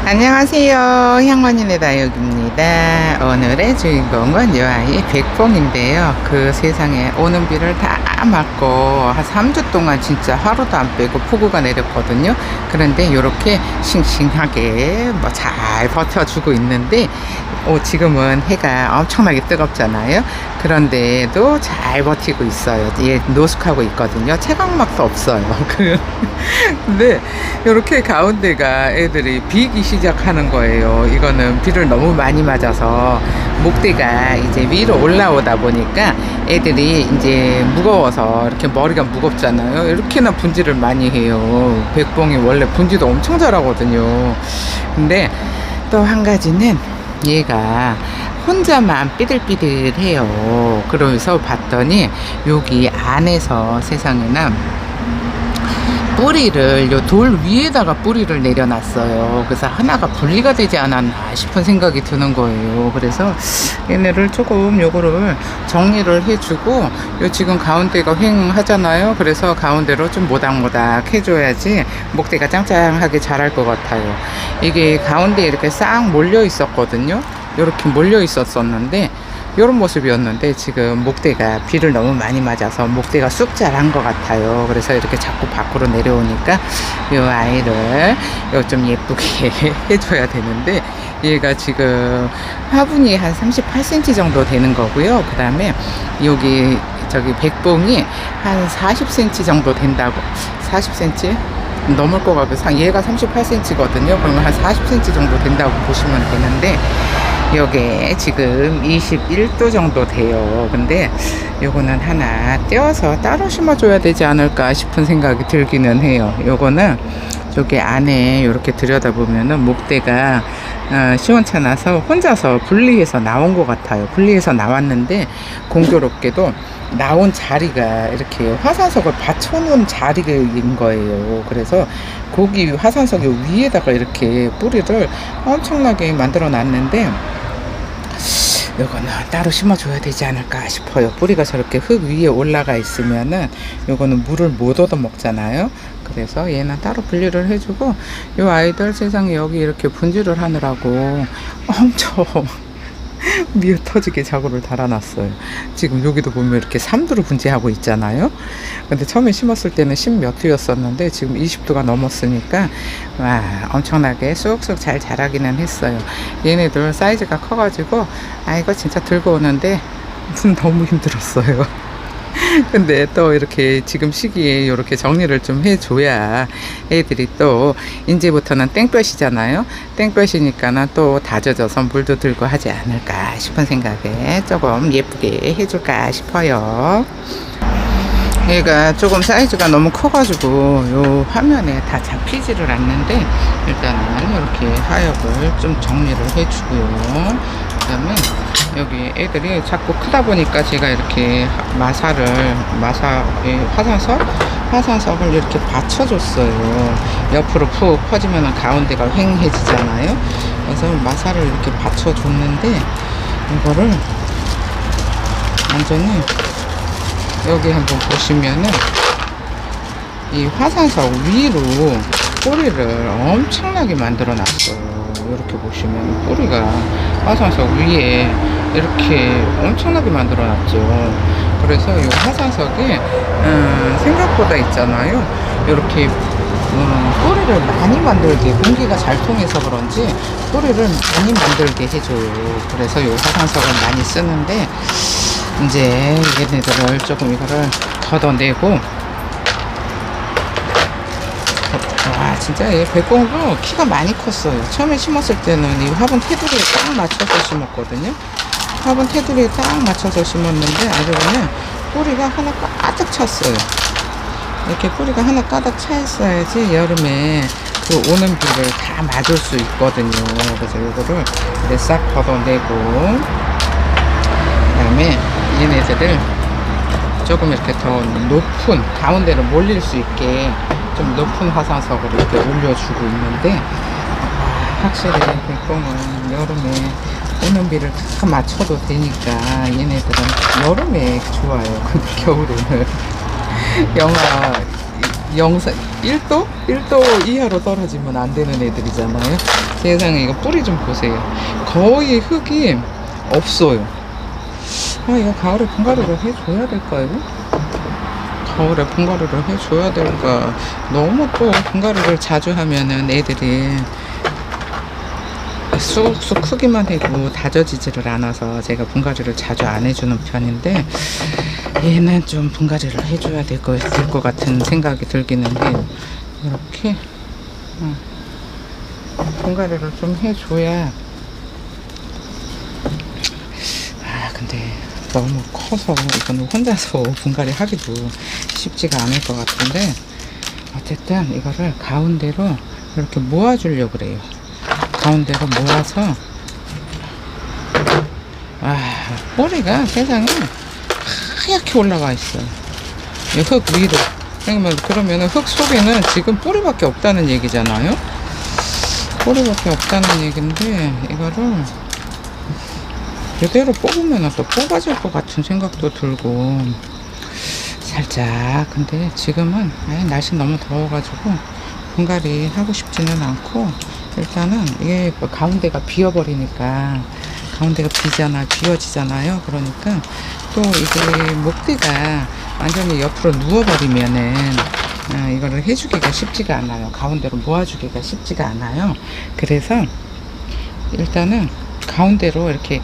안녕하세요. 향원이네 다육입니다. 오늘의 주인공은 이 아이 백봉인데요. 그 세상에 오는 비를 다 맞고 한 3주 동안 진짜 하루도 안 빼고 폭우가 내렸거든요. 그런데 이렇게 싱싱하게 뭐 잘 버텨주고 있는데 지금은 해가 엄청나게 뜨겁잖아요. 그런데도 잘 버티고 있어요. 얘 노숙하고 있거든요. 체감막도 없어요. 근데 이렇게 가운데가 애들이 비기 시작하는 거예요. 이거는 비를 너무 많이 맞아서 목대가 이제 위로 올라오다 보니까 애들이 이제 무거워서 이렇게 머리가 무겁잖아요. 이렇게나 분지를 많이 해요. 백봉이 원래 분지도 엄청 잘하거든요. 근데 또 한 가지는 얘가 혼자만 삐들삐들해요. 그러면서 봤더니 여기 안에서 세상에나 뿌리를 요 돌 위에다가 뿌리를 내려놨어요. 그래서 하나가 분리가 되지 않았나 싶은 생각이 드는 거예요. 그래서 얘네를 조금 요거를 정리를 해주고 요 지금 가운데가 휑하잖아요. 그래서 가운데로 좀 모닥모닥 해줘야지 목대가 짱짱하게 자랄 것 같아요. 이게 가운데 이렇게 싹 몰려 있었거든요. 이렇게 몰려 있었었는데 이런 모습이었는데 지금 목대가 비를 너무 많이 맞아서 목대가 쑥 자란 것 같아요. 그래서 이렇게 자꾸 밖으로 내려오니까 이 아이를 좀 예쁘게 해줘야 되는데 얘가 지금 화분이 한 38cm 정도 되는 거고요. 그 다음에 여기 저기 백봉이 한 40cm 정도 된다고. 40cm? 넘을 것 같고 얘가 38cm거든요. 그러면 한 40cm 정도 된다고 보시면 되는데 요게 지금 21도 정도 돼요. 근데 요거는 하나 떼어서 따로 심어줘야 되지 않을까 싶은 생각이 들기는 해요. 요거는 저기 안에 이렇게 들여다보면은 목대가 시원찮아서 혼자서 분리해서 나온 것 같아요. 분리해서 나왔는데 공교롭게도 나온 자리가 이렇게 화산석을 받쳐놓은 자리인 거예요. 그래서 거기 화산석 위에다가 이렇게 뿌리를 엄청나게 만들어 놨는데 요거는 따로 심어줘야 되지 않을까 싶어요. 뿌리가 저렇게 흙 위에 올라가 있으면은 요거는 물을 못 얻어 먹잖아요. 그래서 얘는 따로 분리를 해주고 요 아이들 세상에 여기 이렇게 분지를 하느라고 엄청 미어 터지게 자구를 달아놨어요. 지금 여기도 보면 이렇게 3두로 분지하고 있잖아요. 근데 처음에 심었을 때는 10몇 두였었는데 지금 20두가 넘었으니까 와 엄청나게 쑥쑥 잘 자라기는 했어요. 얘네들 사이즈가 커가지고 이거 진짜 들고 오는데 너무 힘들었어요. 근데 또 이렇게 지금 시기에 이렇게 정리를 좀 해줘야 애들이 또 이제부터는 땡볕이잖아요. 땡볕이니까는 또 다져져서 물도 들고 하지 않을까 싶은 생각에 조금 예쁘게 해줄까 싶어요. 얘가 조금 사이즈가 너무 커가지고 요 화면에 다 잡히지를 않는데 일단은 이렇게 하엽을 좀 정리를 해주고요. 그 다음에 여기 애들이 자꾸 크다 보니까 제가 이렇게 화산석을 이렇게 받쳐줬어요. 옆으로 푹 퍼지면 가운데가 휑해지잖아요. 그래서 마사를 이렇게 받쳐줬는데 이거를 완전히 여기 한번 보시면은 이 화산석 위로 뿌리를 엄청나게 만들어 놨어요. 이렇게 보시면 뿌리가 화산석 위에 이렇게 엄청나게 만들어 놨죠. 그래서 이 화산석이 생각보다 있잖아요. 이렇게 뿌리를 많이 만들게 공기가 잘 통해서 그런지 뿌리를 많이 만들게 해줘요. 그래서 이 화산석을 많이 쓰는데 이제 얘네들을 조금 이거를 걷어내고 와 진짜 얘 백봉도 키가 많이 컸어요. 처음에 심었을 때는 이 화분 테두리에 딱 맞춰서 심었거든요. 화분 테두리에 딱 맞춰서 심었는데 아주 그냥 뿌리가 하나 가득 찼어요. 이렇게 뿌리가 하나 가득 차 있어야지 여름에 그 오는 비를 다 맞을 수 있거든요. 그래서 이거를 이제 싹 걷어내고 그 다음에 얘네들을 조금 이렇게 더 높은 가운데로 몰릴 수 있게 좀 높은 화산석으로 이렇게 올려주고 있는데 확실히 백봉은 여름에 오는 비를 다 맞춰도 되니까 얘네들은 여름에 좋아요. 근데 겨울에는 영하 영상 1도? 1도 이하로 떨어지면 안 되는 애들이잖아요. 세상에 이거 뿌리 좀 보세요. 거의 흙이 없어요. 아, 이거 가을에 분갈이를 해줘야 될까요? 가을에 분갈이를 해줘야 될까? 너무 또 분갈이를 자주 하면은 애들이 쑥쑥 크기만 해도 다져지지를 않아서 제가 분갈이를 자주 안 해주는 편인데, 얘는 좀 분갈이를 해줘야 될 것 같은 생각이 들기는 해요. 이렇게 분갈이를 좀 해줘야. 근데 너무 커서 이거는 혼자서 분갈이 하기도 쉽지가 않을 것 같은데, 어쨌든 이거를 가운데로 이렇게 모아주려고 그래요. 가운데로 모아서, 뿌리가 세상에 하얗게 올라와 있어요. 이 흙 위로. 그러면 흙 속에는 지금 뿌리밖에 없다는 얘기잖아요. 뿌리밖에 없다는 얘기인데, 이거를 이대로 뽑으면 또 뽑아질 것 같은 생각도 들고, 살짝. 근데 지금은 날씨 너무 더워가지고 분갈이 하고 싶지는 않고, 일단은 이게 가운데가 비어버리니까, 가운데가 비어지잖아요. 그러니까 또 이게 목대가 완전히 옆으로 누워버리면은 이거를 해주기가 쉽지가 않아요. 가운데로 모아주기가 쉽지가 않아요. 그래서 일단은 가운데로 이렇게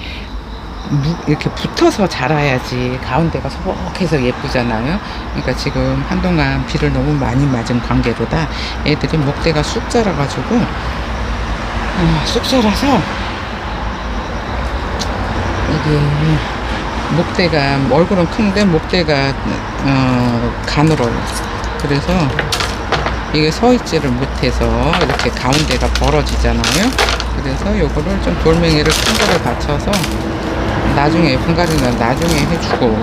붙어서 자라야지 가운데가 소복해서 예쁘잖아요. 그러니까 지금 한동안 비를 너무 많이 맞은 관계로다 애들이 목대가 쑥 자라가지고, 쑥 자라서 이게 목대가, 얼굴은 큰데 목대가 가늘어요. 그래서 이게 서 있지를 못해서 이렇게 가운데가 벌어지잖아요. 그래서 요거를 좀 돌멩이를 큰 거를 받쳐서, 나중에 분갈이는 나중에 해주고,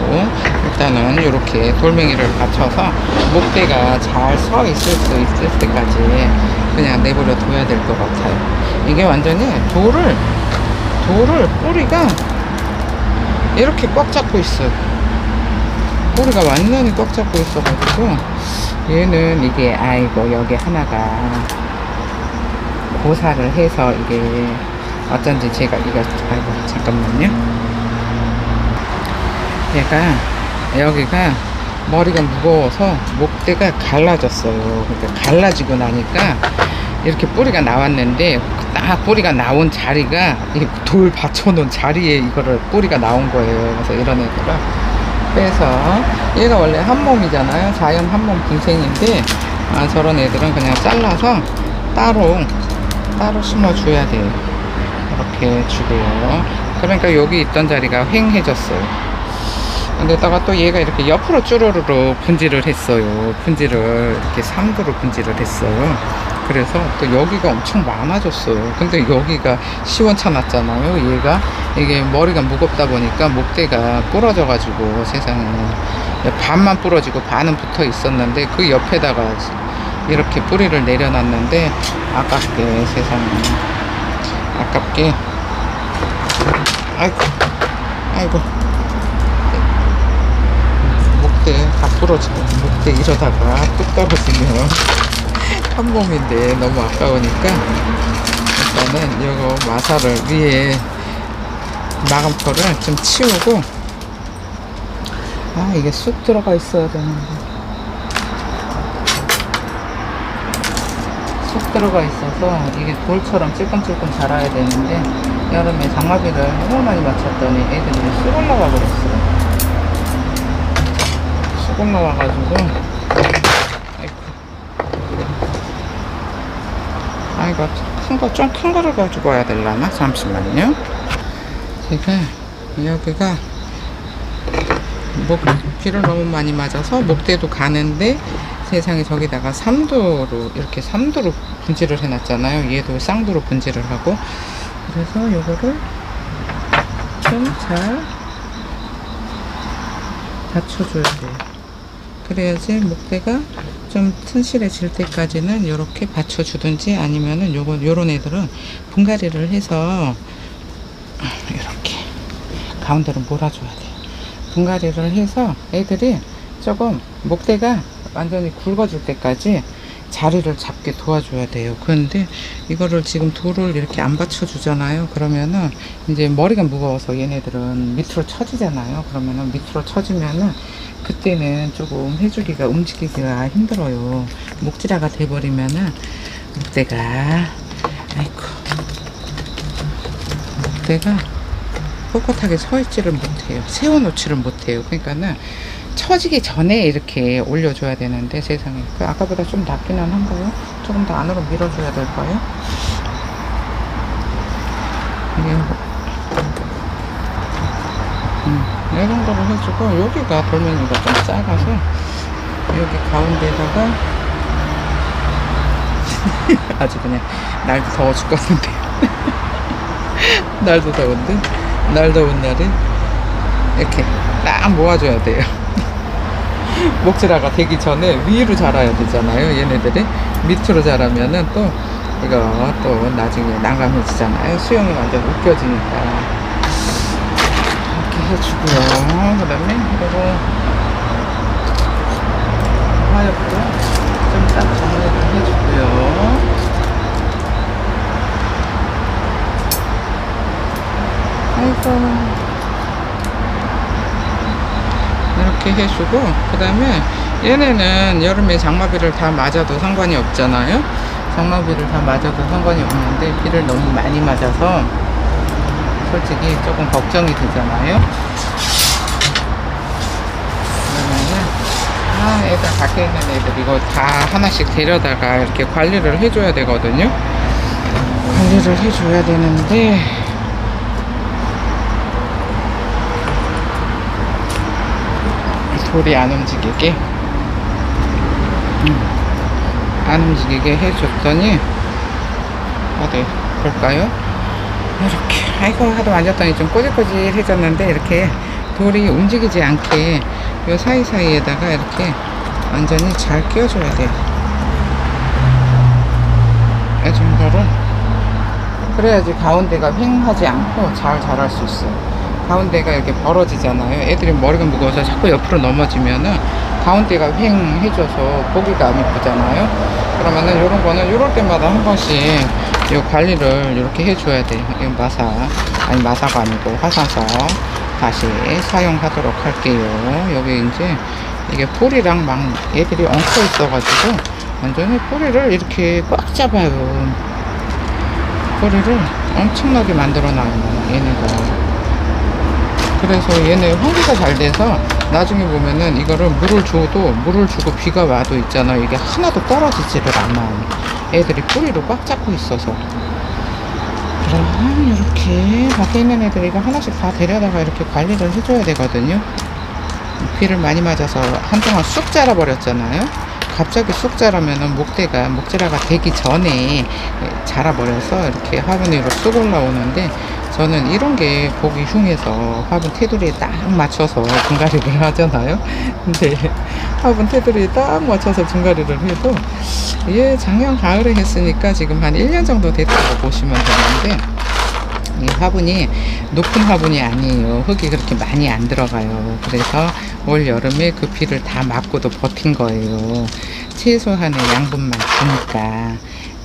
일단은 이렇게 돌멩이를 받쳐서 목대가 잘 서 있을 수 있을 때까지 그냥 내버려 둬야 될 것 같아요. 이게 완전히 돌을 뿌리가 이렇게 꽉 잡고 있어요. 뿌리가 완전히 꽉 잡고 있어가지고, 얘는 이게, 여기 하나가 고사를 해서 이게 어쩐지 제가 잠깐만요. 얘가 여기가 머리가 무거워서 목대가 갈라졌어요. 그러니까 갈라지고 나니까 이렇게 뿌리가 나왔는데, 딱 뿌리가 나온 자리가 이 돌 받쳐놓은 자리에 이거를 뿌리가 나온 거예요. 그래서 이런 애들을 빼서, 얘가 원래 한 몸이잖아요. 자연 한 몸 분생인데, 저런 애들은 그냥 잘라서 따로 심어줘야 돼요. 이렇게 주고요. 그러니까 여기 있던 자리가 휑해졌어요. 근데다가 또 얘가 이렇게 옆으로 쭈루루로 분질을 했어요. 분질을 이렇게 3도로 분질을 했어요. 그래서 또 여기가 엄청 많아졌어요. 근데 여기가 시원찮았잖아요. 얘가 이게 머리가 무겁다 보니까 목대가 부러져가지고, 세상에 반만 부러지고 반은 붙어 있었는데, 그 옆에다가 이렇게 뿌리를 내려놨는데, 아깝게, 세상에 아깝게. 아이고 목대 다 부러지고, 목대 이러다가 뚝 떨어지면 한 몸인데 너무 아까우니까, 일단은 이거 마사를 위에 마감토를 좀 치우고, 이게 쑥 들어가 있어야 되는데, 쑥 들어가 있어서 이게 돌처럼 찔끔찔끔 자라야 되는데, 여름에 장마비를 너무 많이 맞췄더니 애들이 쑥 올라와 버렸어요. 쑥 올라와가지고, 이거 좀 큰 거를 가지고 와야 되려나? 잠시만요. 제가 여기가 비를 너무 많이 맞아서 목대도 가는데, 세상에 저기다가 3도로 이렇게 3도로 분질을 해놨잖아요. 얘도 쌍도로 분질을 하고. 그래서 요거를 좀 잘 받쳐줘야 돼요. 그래야지 목대가 좀 튼실해질 때까지는 이렇게 받쳐주든지, 아니면은 요런 애들은 분갈이를 해서 이렇게 가운데로 몰아줘야 돼요. 분갈이를 해서 애들이 조금 목대가 완전히 굵어질 때까지 자리를 잡게 도와줘야 돼요. 그런데 이거를 지금 돌을 이렇게 안 받쳐주잖아요. 그러면은 이제 머리가 무거워서 얘네들은 밑으로 처지잖아요. 그러면은 밑으로 처지면은 그때는 조금 해주기가 움직이기가 힘들어요. 목질화가 돼버리면은 목대가 아이고 목대가 꼿꼿하게 서 있지를 못해요. 세워놓지를 못해요. 그러니까는 처지기 전에 이렇게 올려줘야 되는데 세상에 그 아까보다 좀 낫기는 한가요? 조금 더 안으로 밀어줘야 될까요? 이게 이 정도로 해주고 여기가 돌멩이가 좀 작아서 여기 가운데다가 아주 그냥 날도 더워 죽겠는데 날도 더운데 날 더운 날에 이렇게 딱 모아줘야 돼요. 목질화가 되기 전에 위로 자라야 되잖아요. 얘네들이 밑으로 자라면은 또 이거 또 나중에 난감해지잖아요. 수영이 완전 웃겨지니까 이렇게 해주고요. 그 다음에 그리고 화엽도 좀 딱 정리를 해주고요. 아이고 이렇게 해주고 그 다음에 얘네는 여름에 장마비를 다 맞아도 상관이 없잖아요. 장마비를 다 맞아도 상관이 없는데 비를 너무 많이 맞아서 솔직히 조금 걱정이 되잖아요. 그러면은 애들 밖에 있는 애들 이거 다 하나씩 데려다가 이렇게 관리를 해줘야 되거든요. 관리를 해줘야 되는데 돌이 안 움직이게 안 움직이게 해줬더니 어디 볼까요? 이렇게 아이고 하도 만졌더니 좀 꼬질꼬질해졌는데 이렇게 돌이 움직이지 않게 요 사이사이에다가 이렇게 완전히 잘 끼워줘야 돼요. 이 정도로 그래야지 가운데가 휑하지 않고 잘 자랄 수 있어요. 가운데가 이렇게 벌어지잖아요. 애들이 머리가 무거워서 자꾸 옆으로 넘어지면은 가운데가 휑해져서 보기가 안 이쁘잖아요. 그러면은 요런 거는 요럴 때마다 한 번씩 요 관리를 이렇게 해줘야 돼요. 이 마사가 아니고 화산석 다시 사용하도록 할게요. 여기 이제 이게 뿌리랑 막 애들이 엉켜 있어가지고 완전히 뿌리를 이렇게 꽉 잡아요. 뿌리를 엄청나게 만들어 놔요. 얘네가. 그래서 얘네 환기가 잘 돼서 나중에 보면은 이거를 물을 주고 비가 와도 있잖아요. 이게 하나도 떨어지지를 않아요. 애들이 뿌리를 꽉 잡고 있어서. 그럼 이렇게 밖에 있는 애들 이거 하나씩 다 데려다가 이렇게 관리를 해줘야 되거든요. 비를 많이 맞아서 한동안 쑥 자라버렸잖아요. 갑자기 쑥 자라면은 목질화가 되기 전에 자라버려서 이렇게 화분 위로 쑥 올라오는데 저는 이런 게 보기 흉해서 화분 테두리에 딱 맞춰서 분갈이를 하잖아요. 근데 화분 테두리에 딱 맞춰서 분갈이를 해도 얘 작년 가을에 했으니까 지금 한 1년 정도 됐다고 보시면 되는데 이 화분이 높은 화분이 아니에요. 흙이 그렇게 많이 안 들어가요. 그래서 올 여름에 그 비를 다 맞고도 버틴 거예요. 최소한의 양분만 주니까.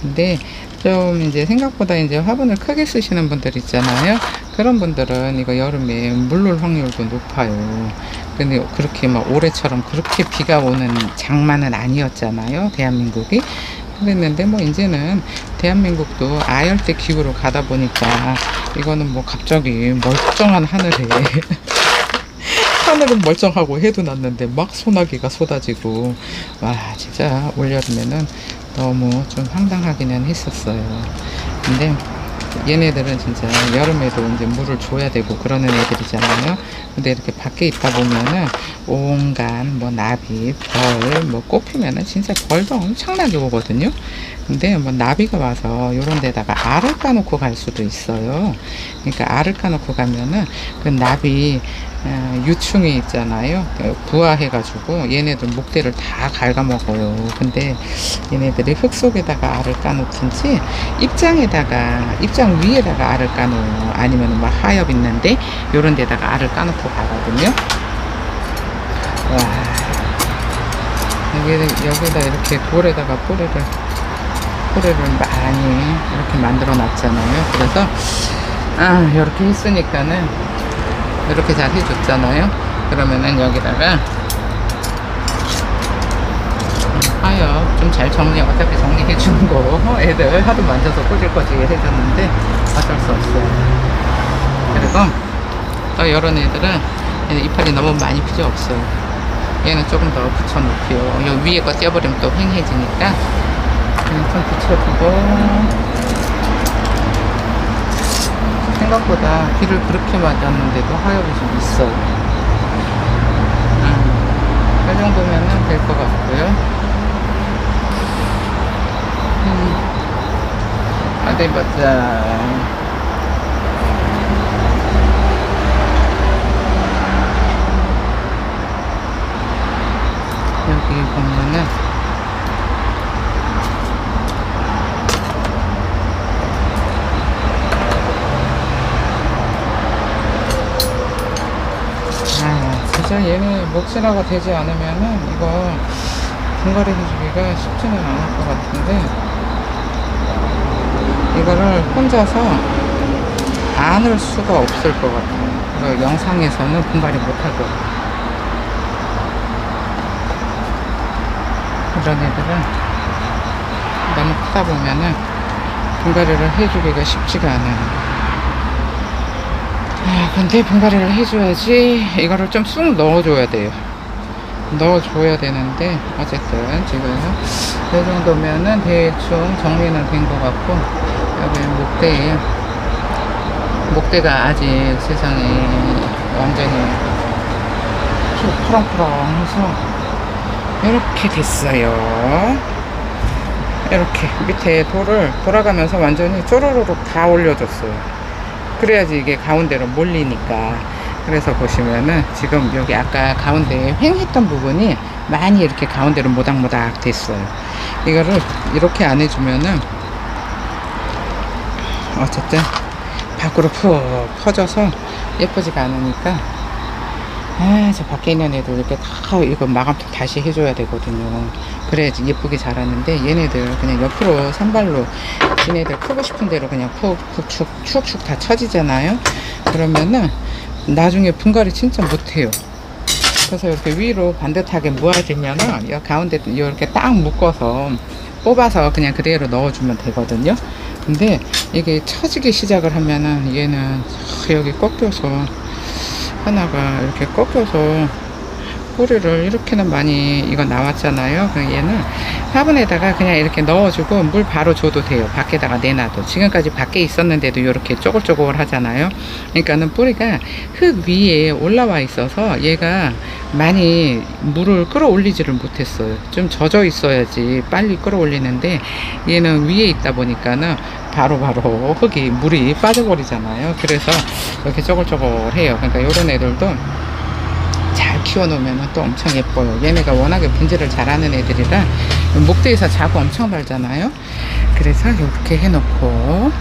근데 좀 이제 생각보다 이제 화분을 크게 쓰시는 분들 있잖아요. 그런 분들은 이거 여름에 물놀 확률도 높아요. 근데 그렇게 막 올해처럼 그렇게 비가 오는 장마는 아니었잖아요. 대한민국이. 그랬는데 뭐 이제는 대한민국도 아열대 기후로 가다 보니까 이거는 뭐 갑자기 멀쩡한 하늘에 하늘은 멀쩡하고 해도 났는데 막 소나기가 쏟아지고 와 진짜 올여름에는 너무 좀 황당하기는 했었어요. 근데 얘네들은 진짜 여름에도 이제 물을 줘야 되고 그러는 애들이잖아요. 근데 이렇게 밖에 있다 보면은 온갖 뭐 나비, 벌, 뭐 꽃피면은 진짜 벌도 엄청나게 오거든요. 근데 뭐 나비가 와서 요런 데다가 알을 까놓고 갈 수도 있어요. 그러니까 알을 까놓고 가면은 그 나비 유충이 있잖아요. 부화해가지고 얘네들 목대를 다 갉아먹어요. 근데 얘네들이 흙 속에다가 알을 까놓든지 입장 위에다가 알을 까놓어요. 아니면 막 하엽 있는데 요런 데다가 알을 까놓고 가거든요. 와 여기다 이렇게 돌에다가 뿌리를 많이 이렇게 만들어 놨잖아요. 그래서 이렇게 했으니까는 이렇게 잘 해줬잖아요. 그러면은 여기다가 하여 좀 잘 어차피 정리해 주는 거 애들 하도 만져서 꼬질꼬질 해줬는데 어쩔 수 없어요. 그리고 또 이런 애들은 이파리 너무 많이 필요 없어요. 얘는 조금 더 붙여놓고요. 요 위에 거 떼어버리면 또 휑해지니까 좀 붙여주고, 생각보다 비를 그렇게 맞았는데도 하엽이 좀 있어요. 이 정도면은 될 것 같고요. 어디 보자. 여기 보면은 진짜 얘네 목실화가 되지 않으면은 이거 분갈이 해주기가 쉽지는 않을 것 같은데, 이거를 혼자서 안을 수가 없을 것 같아요. 이거 영상에서는 분갈이 못할 것 같아요. 이런 애들은 너무 크다 보면은 분갈이를 해주기가 쉽지가 않아요. 근데 분갈이를 해줘야지 이거를 좀 쑥 넣어줘야 돼요. 넣어줘야 되는데, 어쨌든 지금 이 정도면은 대충 정리는 된 것 같고, 여기 목대가 아직 세상에 완전히 푸렁푸렁해서 이렇게 됐어요. 이렇게 밑에 돌을 돌아가면서 완전히 쪼르르륵 다 올려줬어요. 그래야지 이게 가운데로 몰리니까. 그래서 보시면은 지금 여기 아까 가운데 휑했던 부분이 많이 이렇게 가운데로 모닥모닥 됐어요. 이거를 이렇게 안 해주면은 어쨌든 밖으로 푹 퍼져서 예쁘지가 않으니까, 저 밖에 있는 애들 이렇게 다 이거 마감토 다시 해줘야 되거든요. 그래야지 예쁘게 자라는데, 얘네들 그냥 옆으로 산발로 지네들 크고 싶은 대로 그냥 축축 다 쳐지잖아요. 그러면은 나중에 분갈이 진짜 못해요. 그래서 이렇게 위로 반듯하게 모아지면은 이 가운데 이렇게 딱 묶어서 뽑아서 그냥 그대로 넣어주면 되거든요. 근데 이게 처지기 시작을 하면은 얘는 여기 꺾여서, 하나가 이렇게 꺾여서 뿌리를 이렇게는 많이 이거 나왔잖아요. 얘는 화분에다가 그냥 이렇게 넣어주고 물 바로 줘도 돼요. 밖에다가 내놔도. 지금까지 밖에 있었는데도 이렇게 쪼글쪼글 하잖아요. 그러니까는 뿌리가 흙 위에 올라와 있어서 얘가 많이 물을 끌어올리지를 못했어요. 좀 젖어 있어야지 빨리 끌어올리는데, 얘는 위에 있다 보니까는 바로바로 흙이 물이 빠져버리잖아요. 그래서 이렇게 쪼글쪼글해요. 그러니까 이런 애들도 잘 키워놓으면 또 엄청 예뻐요. 얘네가 워낙에 분질을 잘하는 애들이라 목대에서 자구 엄청 달잖아요. 그래서 이렇게 해놓고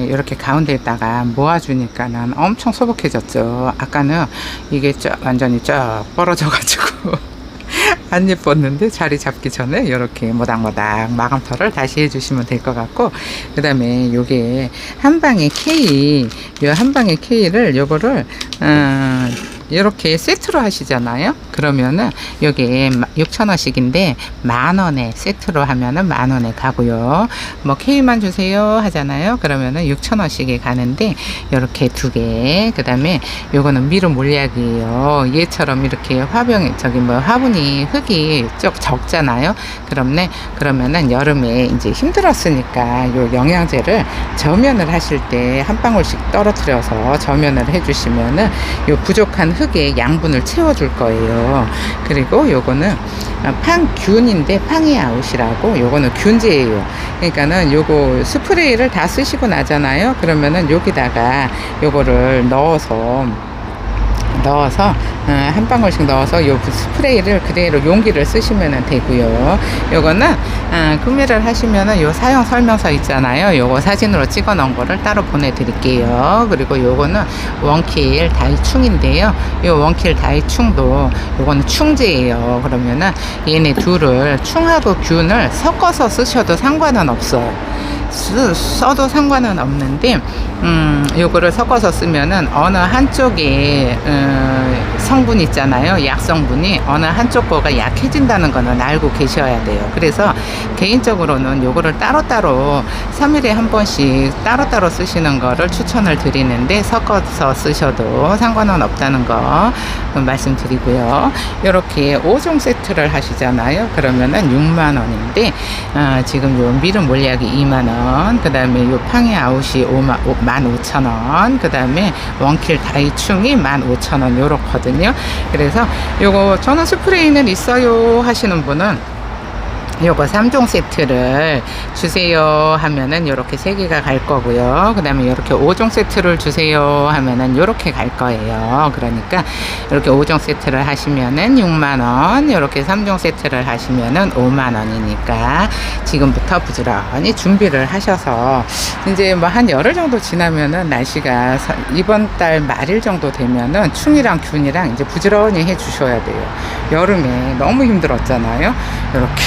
이렇게 가운데에다가 모아주니까는 엄청 소복해졌죠. 아까는 이게 완전히 쫙 벌어져 가지고 안 예뻤는데, 자리 잡기 전에 이렇게 모닥모닥 마감터를 다시 해주시면 될 것 같고, 그 다음에 요게 한방의 K, 요 한방의 K를 요거를 이렇게 세트로 하시잖아요. 그러면은 요게 6,000원씩인데 10,000원에 세트로 하면은 10,000원에 가고요. 뭐 K만 주세요 하잖아요. 그러면은 6,000원씩에 가는데 요렇게 2개. 그다음에 요거는 미르 몰약이에요. 얘처럼 이렇게 화병에 저기 뭐 화분이 흙이 쭉 적잖아요. 그러면은 여름에 이제 힘들었으니까 요 영양제를 저면을 하실 때 한 방울씩 떨어뜨려서 저면을 해주시면은 요 부족한 흙의 양분을 채워줄 거예요. 그리고 요거는 팡균인데 팡이 아웃이라고 요거는 균제예요. 그러니까는 요거 스프레이를 다 쓰시고 나잖아요. 그러면은 여기다가 요거를 넣어서 한 방울씩 넣어서 요 스프레이를 그대로 용기를 쓰시면 되고요. 요거는 구매를 하시면은 요 사용 설명서 있잖아요. 요거 사진으로 찍어 놓은 거를 따로 보내드릴게요. 그리고 요거는 원킬 다이충인데요. 요 원킬 다이충도 요거는 충제예요. 그러면은 얘네 둘을 충하고 균을 섞어서 쓰셔도 상관은 없어요. 써도 상관은 없는데 요거를 섞어서 쓰면은 어느 한쪽에 성분 있잖아요. 약성분이 어느 한쪽 거가 약해진다는 거는 알고 계셔야 돼요. 그래서 개인적으로는 요거를 따로따로 3일에 한 번씩 따로따로 쓰시는 거를 추천을 드리는데 섞어서 쓰셔도 상관은 없다는 거 말씀드리고요. 이렇게 5종 세트를 하시잖아요. 그러면은 6만 원인데 지금 요 미르 몰약이 2만 원, 그 다음에 요 팡이 아웃이 15,000원, 그 다음에 원킬 다이충이 15,000원 요렇거든요. 그래서 요거 저는 스프레이는 있어요 하시는 분은 요거 3종 세트를 주세요 하면은 요렇게 3개가 갈 거고요. 그 다음에 요렇게 5종 세트를 주세요 하면은 요렇게 갈 거예요. 그러니까 이렇게 5종 세트를 하시면은 6만원, 요렇게 3종 세트를 하시면은 5만원이니까 지금부터 부지런히 준비를 하셔서 이제 뭐 한 열흘 정도 지나면은 날씨가 이번 달 말일 정도 되면은 충이랑 균이랑 이제 부지런히 해 주셔야 돼요. 여름에 너무 힘들었잖아요. 이렇게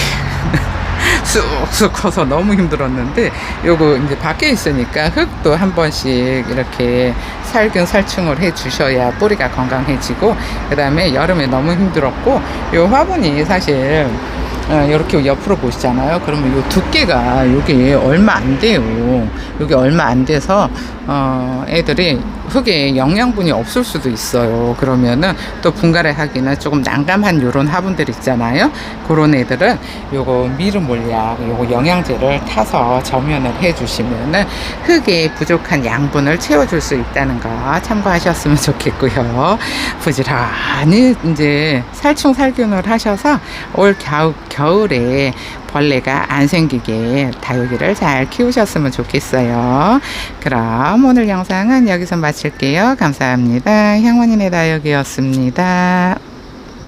쑥쑥 커서 너무 힘들었는데 요거 이제 밖에 있으니까 흙도 한 번씩 이렇게 살균 살충을 해 주셔야 뿌리가 건강해지고, 그 다음에 여름에 너무 힘들었고 요 화분이 사실 이렇게 옆으로 보시잖아요. 그러면 요 두께가 여기 얼마 안 돼요. 여기 얼마 안 돼서 애들이 흙에 영양분이 없을 수도 있어요. 그러면은 또 분갈이 하기는 조금 난감한 요런 화분들 있잖아요. 그런 애들은 요거 미르 몰약 요거 영양제를 타서 저면을 해 주시면은 흙에 부족한 양분을 채워줄 수 있다는 거 참고하셨으면 좋겠고요. 부지런히 이제 살충 살균을 하셔서 올 겨울에 벌레가 안 생기게 다육이를 잘 키우셨으면 좋겠어요. 그럼 오늘 영상은 여기서 마칠게요. 감사합니다. 향원인의 다육이었습니다.